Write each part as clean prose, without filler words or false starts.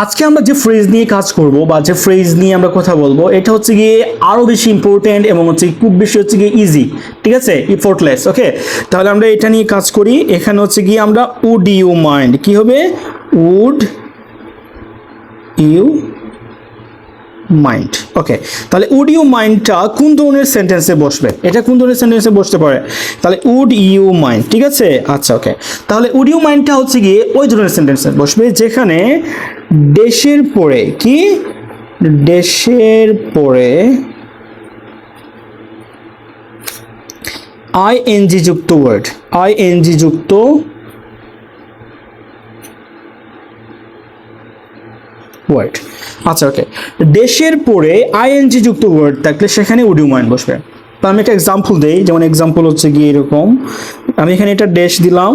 আজকে আমরা যে ফ্রেজ নিয়ে কাজ করব বা যে ফ্রেজ নিয়ে আমরা কথা বলবো এটা হচ্ছে গিয়ে আরো বেশি ইম্পর্টেন্ট এবং হচ্ছে খুব বেশি হচ্ছে গিয়ে ইজি, ঠিক আছে, ইফোর্টলেস। ওকে, তাহলে আমরা এটা নিয়ে কাজ করি। এখানে হচ্ছে গিয়ে আমরা উড ইউ মাইন্ড, কি হবে, উড ইউ মাইন্ড। ওকে, তাহলে উড ইউ মাইন্ডটা কোন ধরনের সেন্টেন্সে বসবে, এটা কোন ধরনের সেন্টেন্সে বসতে পারে, তাহলে উড ইউ মাইন্ড, ঠিক আছে। আচ্ছা, ওকে, তাহলে উড ইউ মাইন্ডটা হচ্ছে গিয়ে ওই ধরনের সেন্টেন্সে বসবে যেখানে ড্যাশের পরে কি, ড্যাশের পরে আইএনজি যুক্ত ওয়ার্ড, আইএনজি যুক্ত ওয়ার্ড। আচ্ছা, ওকে, ড্যাশের পরে আইএনজি যুক্ত ওয়ার্ড থাকলে সেখানে উড ইউ মাইন্ড বসবে। তো আমি একটা এক্সাম্পল দেই, যেমন এক্সাম্পল হচ্ছে গিয়ে এরকম, আমি এখানে এটা ড্যাশ দিলাম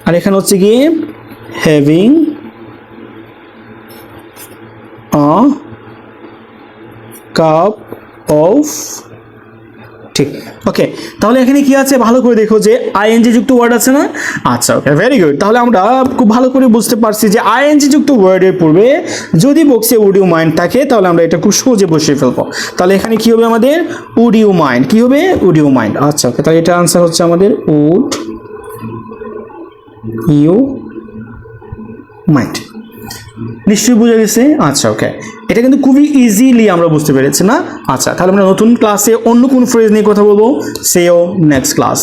আর এখানে হচ্ছে গিয়ে হ্যাভিং আ কাপ অফ, ঠিক। ওকে, তাহলে এখানে কি আছে ভালো করে দেখো যে আইএনজি যুক্ত ওয়ার্ড আছে না। আচ্ছা, ওকে, ভেরি গুড। তাহলে আমরা খুব ভালো করে বুঝতে পারছি যে আইএনজি যুক্ত ওয়ার্ডের পূর্বে যদি বক্সে উড ইউ মাইন্ড থাকে তাহলে আমরা এটা খুব সহজে বসিয়ে ফেলবো। তাহলে এখানে কি হবে আমাদের, উড ইউ মাইন্ড, কি হবে, উড ইউ মাইন্ড। আচ্ছা, ওকে, তাহলে এটা আনসার হচ্ছে আমাদের উড ইউ মাইন্ড। নিশ্চয়ই বুঝে গেছে। আচ্ছা, ওকে, এটা কিন্তু খুবই ইজিলি আমরা বুঝতে পেরেছি না। আচ্ছা, তাহলে আমরা নতুন ক্লাসে অন্য কোন ফ্রেজ নিয়ে কথা বলবো, সে ও নেক্সট ক্লাস।